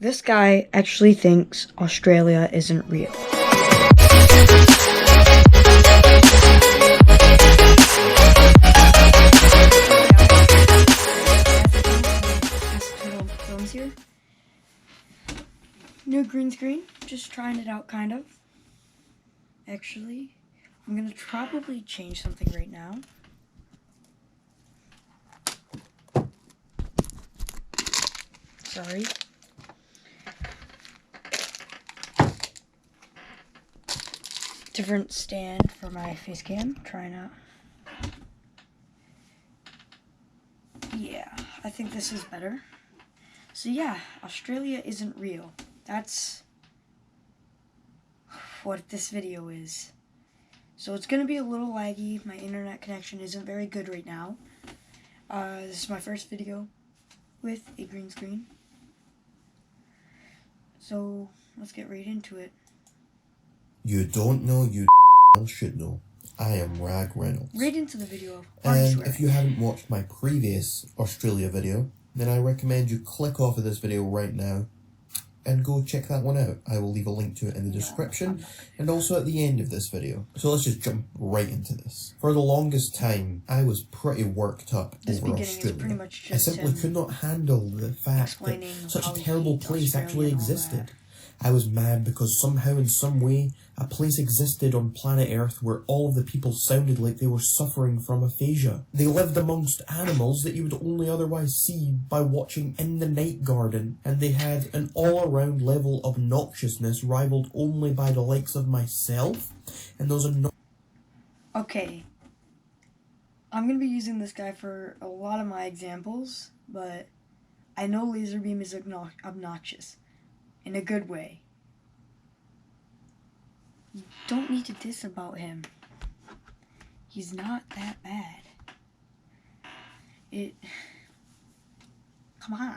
This guy actually thinks Australia isn't real. Films here. New green screen. Just trying it out, kind of. Actually, I'm gonna probably change something right now. Sorry. Different stand for my face cam. Trying out. Yeah, I think this is better. So yeah, Australia isn't real. That's what this video is. So it's gonna be a little laggy. My internet connection isn't very good right now. This is my first video with a green screen. So let's get right into it. You don't know, you should know. I am Rag Reynolds. Right into the video. And if you haven't watched my previous Australia video, then I recommend you click off of this video right now and go check that one out. I will leave a link to it in the description and also at the end of this video. So let's just jump right into this. For the longest time, I was pretty worked up over Australia. I simply could not handle the fact that such a terrible place actually existed. I was mad because somehow in some way a place existed on planet Earth where all of the people sounded like they were suffering from aphasia. They lived amongst animals that you would only otherwise see by watching In the Night Garden, and they had an all-around level of obnoxiousness rivaled only by the likes of myself, and those Okay. I'm going to be using this guy for a lot of my examples, but I know Laserbeam is obnoxious. In a good way. You don't need to diss about him. He's not that bad. Come on.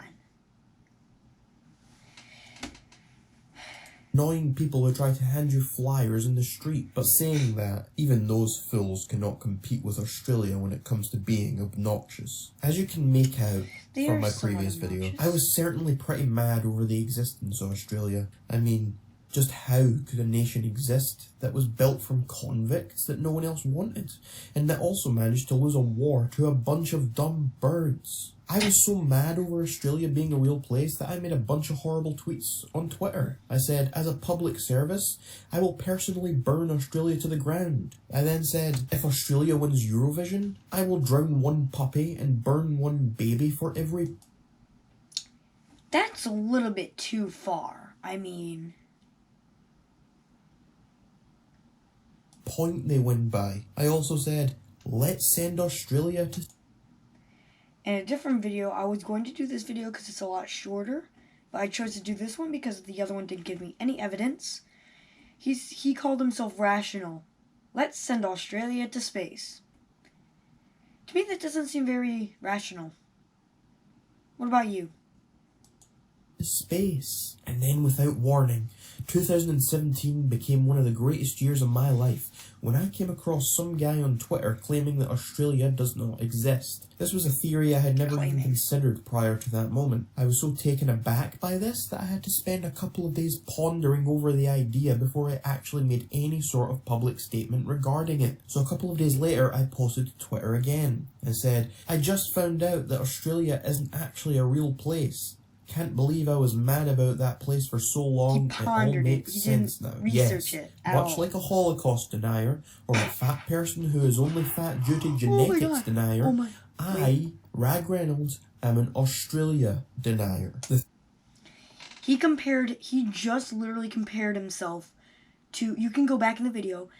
Annoying people who try to hand you flyers in the street, but saying that, even those fools cannot compete with Australia when it comes to being obnoxious. As you can make out from my previous video, I was certainly pretty mad over the existence of Australia. I mean, just how could a nation exist that was built from convicts that no one else wanted, and that also managed to lose a war to a bunch of dumb birds? I was so mad over Australia being a real place that I made a bunch of horrible tweets on Twitter. I said, as a public service, I will personally burn Australia to the ground. I then said, if Australia wins Eurovision, I will drown one puppy and burn one baby for every... That's a little bit too far. I mean... point they win by. I also said, let's send Australia to... In a different video, I was going to do this video because it's a lot shorter, but I chose to do this one because the other one didn't give me any evidence. He called himself rational. Let's send Australia to space. To me, that doesn't seem very rational. What about you? Space. And then without warning, 2017 became one of the greatest years of my life when I came across some guy on Twitter claiming that Australia does not exist. This was a theory I had never even considered prior to that moment. I was so taken aback by this that I had to spend a couple of days pondering over the idea before I actually made any sort of public statement regarding it. So a couple of days later, I posted to Twitter again and said, I just found out that Australia isn't actually a real place. Can't believe I was mad about that place for so long. It all makes sense now. Yes, much like a Holocaust denier or a fat person who is only fat due to genetics denier, I, Rag Reynolds, am an Australia denier. He just literally compared himself to, you can go back in the video,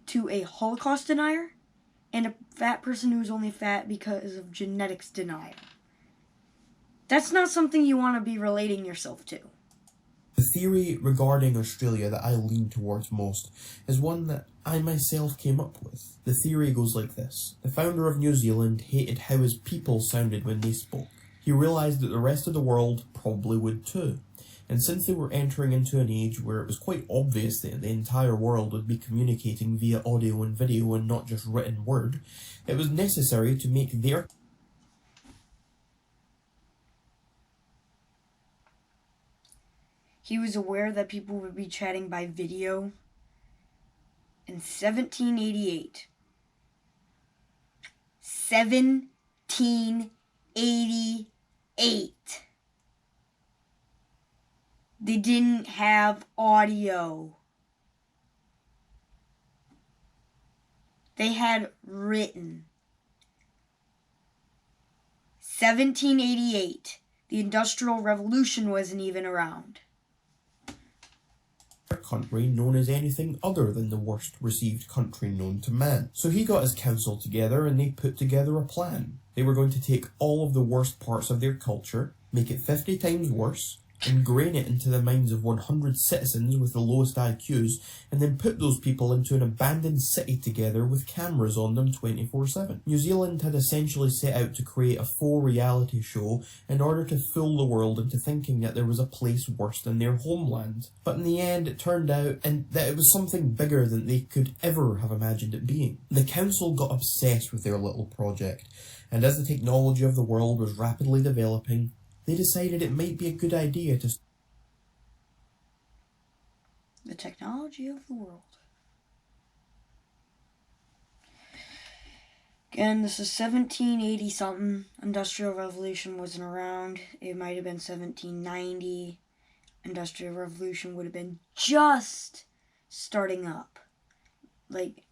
to a Holocaust denier and a fat person who's only fat because of genetics denial. That's not something you want to be relating yourself to. The theory regarding Australia that I lean towards most is one that I myself came up with. The theory goes like this. The founder of New Zealand hated how his people sounded when they spoke. He realised that the rest of the world probably would too. And since they were entering into an age where it was quite obvious that the entire world would be communicating via audio and video and not just written word, it was necessary to make their he was aware that people would be chatting by video in 1788. 1788. They didn't have audio. They had written. 1788. The Industrial Revolution wasn't even around. Country known as anything other than the worst received country known to man. So he got his council together and they put together a plan. They were going to take all of the worst parts of their culture, make it 50 times worse, ingrain it into the minds of 100 citizens with the lowest IQs, and then put those people into an abandoned city together with cameras on them 24/7. New Zealand had essentially set out to create a faux reality show in order to fool the world into thinking that there was a place worse than their homeland. But in the end, it turned out that it was something bigger than they could ever have imagined it being. The council got obsessed with their little project, and as the technology of the world was rapidly developing, they decided it might be a good idea to... The technology of the world. Again, this is 1780 something. Industrial Revolution wasn't around. It might have been 1790. Industrial Revolution would have been just starting up. Like,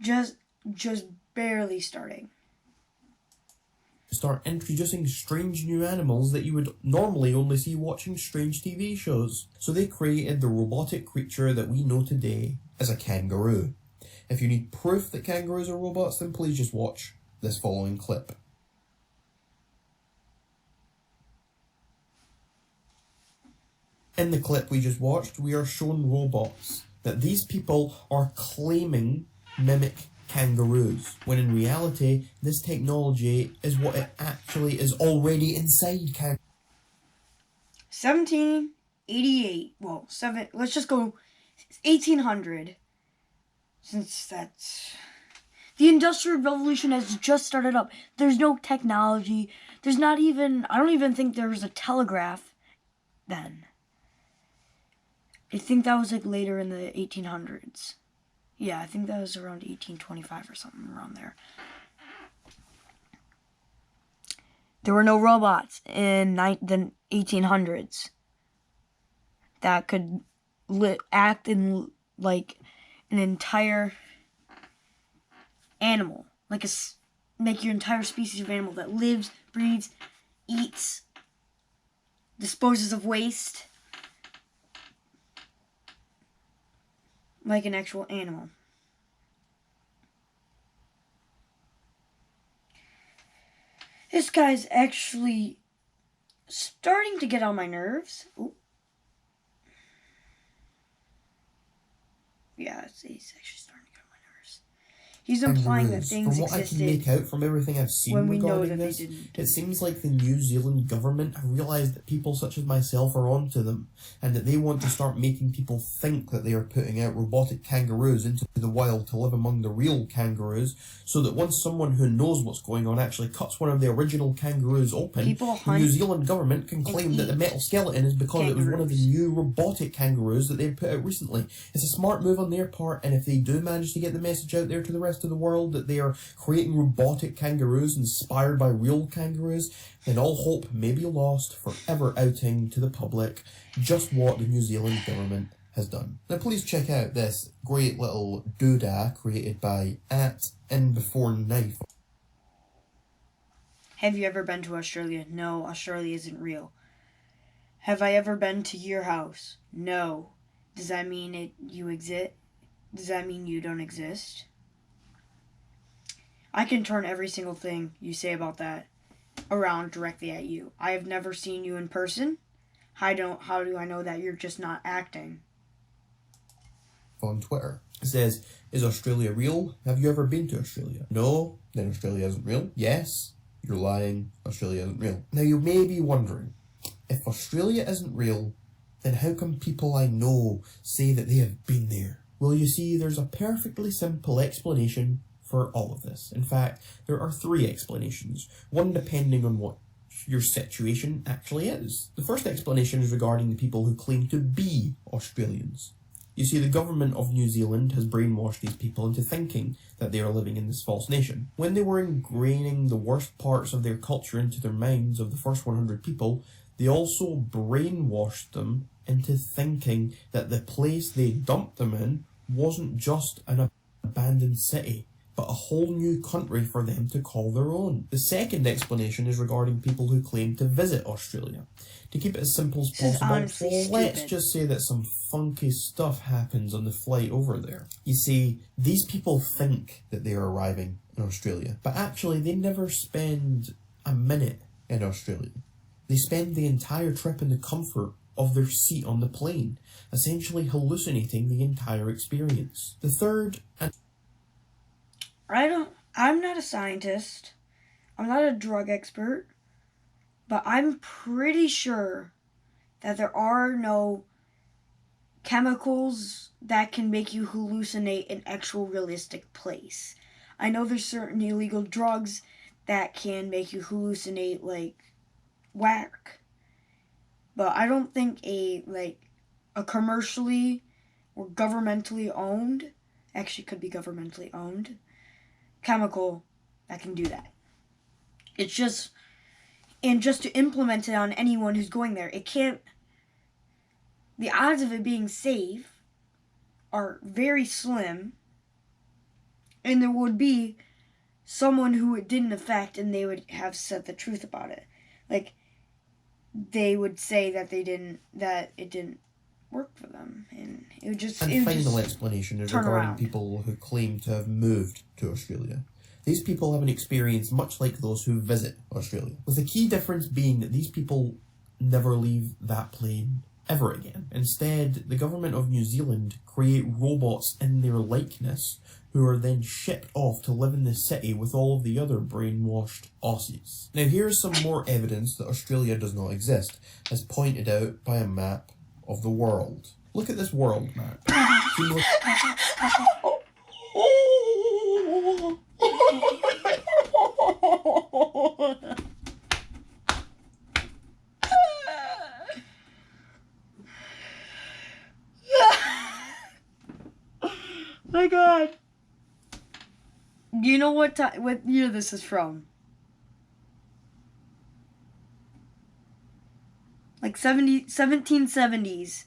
just barely starting. Start introducing strange new animals that you would normally only see watching strange TV shows. So they created the robotic creature that we know today as a kangaroo. If you need proof that kangaroos are robots, then please just watch this following clip. In the clip we just watched, we are shown robots that these people are claiming mimic kangaroos, when in reality, this technology is what it actually is already inside kangaroos. 1788. Well, let's just go 1800. Since that's... The Industrial Revolution has just started up. There's no technology. There's not even... I don't even think there was a telegraph then. I think that was like later in the 1800s. Yeah, I think that was around 1825 or something around there. There were no robots in the 1800s that could act in like an entire animal, make your entire species of animal that lives, breathes, eats, disposes of waste. Like an actual animal. This guy's actually starting to get on my nerves. Ooh. Yeah, he's actually starting to get on my nerves. He's implying that things from what existed. I can make out from everything I've seen when we know regarding that this, they didn't. it seems like the New Zealand government have realised that people such as myself are onto them, and that they want to start making people think that they are putting out robotic kangaroos into the wild to live among the real kangaroos, so that once someone who knows what's going on actually cuts one of the original kangaroos open, the New Zealand government can claim that the metal skeleton is because it was one of the new robotic kangaroos that they've put out recently. It's a smart move on their part, and if they do manage to get the message out there to the rest of the world that they are creating robotic kangaroos inspired by real kangaroos, then all hope may be lost for ever outing to the public just what the New Zealand government has done. Now please check out this great little doodah created by @InBeforeKnife. Have you ever been to Australia? No, Australia isn't real. Have I ever been to your house? No. Does that mean you exist? Does that mean you don't exist? I can turn every single thing you say about that around directly at you. I have never seen you in person. How do I know that you're just not acting? On Twitter. It says, is Australia real? Have you ever been to Australia? No, then Australia isn't real. Yes, you're lying. Australia isn't real. Now you may be wondering, if Australia isn't real, then how come people I know say that they have been there? Well, you see, there's a perfectly simple explanation for all of this. In fact, there are 3 explanations, one depending on what your situation actually is. The first explanation is regarding the people who claim to be Australians. You see, the government of New Zealand has brainwashed these people into thinking that they are living in this false nation. When they were ingraining the worst parts of their culture into their minds of the first 100 people, they also brainwashed them into thinking that the place they dumped them in wasn't just an abandoned city, but a whole new country for them to call their own. The second explanation is regarding people who claim to visit Australia. To keep it as simple as possible, let's just say that some funky stuff happens on the flight over there. You see, these people think that they are arriving in Australia, but actually they never spend a minute in Australia. They spend the entire trip in the comfort of their seat on the plane, essentially hallucinating the entire experience. The third and I'm not a scientist. I'm not a drug expert. But I'm pretty sure that there are no chemicals that can make you hallucinate an actual realistic place. I know there's certain illegal drugs that can make you hallucinate, like whack. But I don't think a commercially or governmentally owned, actually could be governmentally owned, chemical that can do that. It's just, and just to implement it on anyone who's going there, it can't, the odds of it being safe are very slim, and there would be someone who it didn't affect and they would have said the truth about it. Like, they would say that it didn't work for them, and it would just. And final explanation is regarding people who claim to have moved to Australia. These people have an experience much like those who visit Australia, with the key difference being that these people never leave that plane ever again. Instead, the government of New Zealand create robots in their likeness who are then shipped off to live in the city with all of the other brainwashed Aussies. Now here's some more evidence that Australia does not exist, as pointed out by a map of the world. Look at this world map. My God. Do you know what year this is from? Like 1770s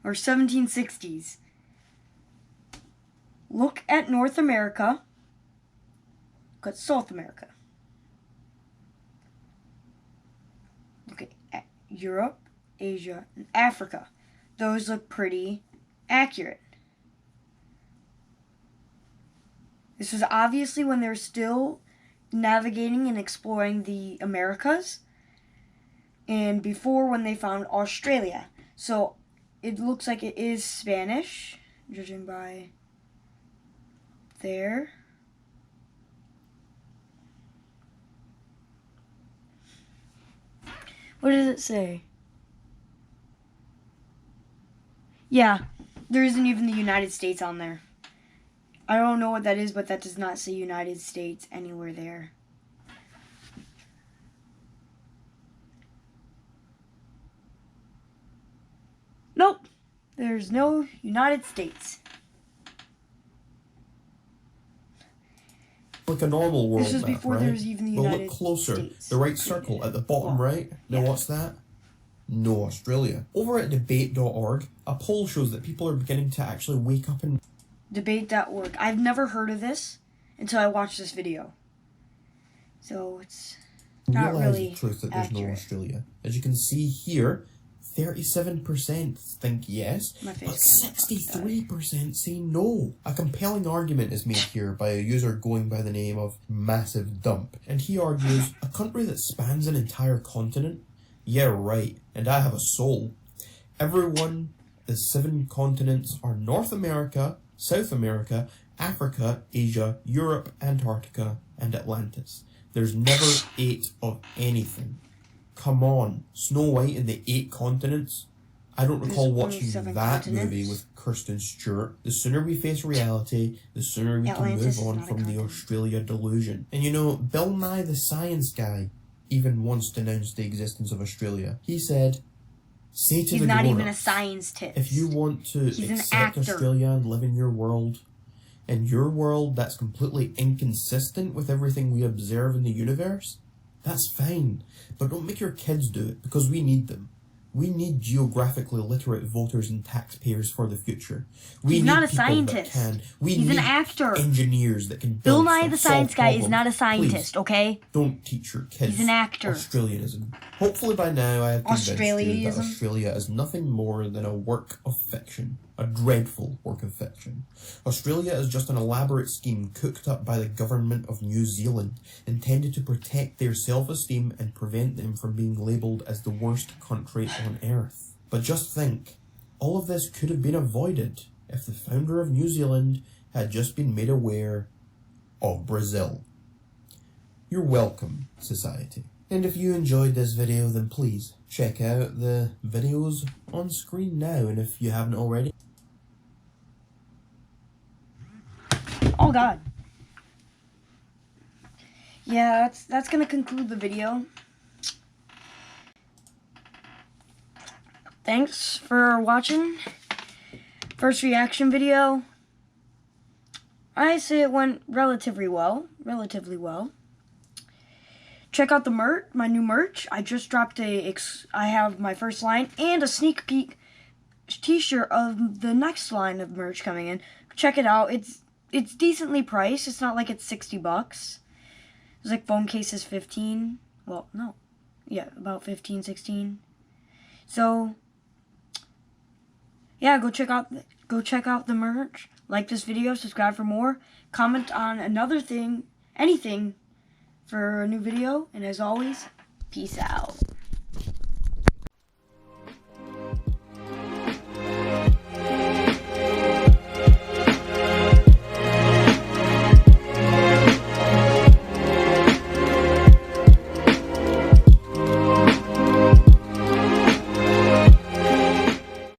or 1760s. Look at North America. Look at South America. Look at Europe, Asia, and Africa. Those look pretty accurate. This was obviously when they're still navigating and exploring the Americas, and before when they found Australia. So it looks like it is Spanish, judging by there. What does it say? Yeah, there isn't even the United States on there. I don't know what that is, but that does not say United States anywhere there. Nope, there's no United States. Like a normal world This was map, before right? there was even the United Look closer. States. The right circle at the bottom right. Now yeah. What's that? No Australia. Over at debate.org, a poll shows that people are beginning to actually wake up and... Debate.org. I've never heard of this until I watched this video. So it's not realize really the truth that there's accurate. no Australia. As you can see here, 37% think yes, My but face 63% say no. A compelling argument is made here by a user going by the name of Massive Dump, and he argues, a country that spans an entire continent? Yeah, right, and I have a soul. Everyone, the 7 continents are North America, South America, Africa, Asia, Europe, Antarctica, and Atlantis. There's never 8 of anything. Come on, Snow White and the 8 continents? I don't recall watching that movie with Kirsten Stewart. The sooner we face reality, the sooner we can move on from the Australia delusion. And you know, Bill Nye the Science Guy, even once denounced the existence of Australia. He said, say to He's the not even a grown-ups, scientist. if you want to He's an accept actor. Australia and live in your world that's completely inconsistent with everything we observe in the universe, that's fine. But don't make your kids do it, because we need them. We need geographically literate voters and taxpayers for the future. He's not a scientist. He's an actor. Engineers that can Bill build Nye stuff, the Science solve Guy is problems. not a scientist, Please, okay? don't teach your kids He's an actor. Australianism. Hopefully by now I have convinced you that Australianism? Australia is nothing more than a work of fiction. A dreadful work of fiction. Australia is just an elaborate scheme cooked up by the government of New Zealand, intended to protect their self-esteem and prevent them from being labelled as the worst country on earth. But just think, all of this could have been avoided if the founder of New Zealand had just been made aware of Brazil. You're welcome, society. And if you enjoyed this video, then please check out the videos on screen now, and if you haven't already. Oh god. Yeah, that's gonna conclude the video. Thanks for watching. First reaction video. I say it went relatively well. Check out the merch, my new merch. I just dropped I have my first line and a sneak peek t-shirt of the next line of merch coming in. Check it out. It's decently priced. It's not like it's $60. It's like phone cases 15. Well, no. Yeah, about 15, 16. So yeah, go check out the merch. Like this video, subscribe for more. Comment on anything for a new video, and as always, peace out.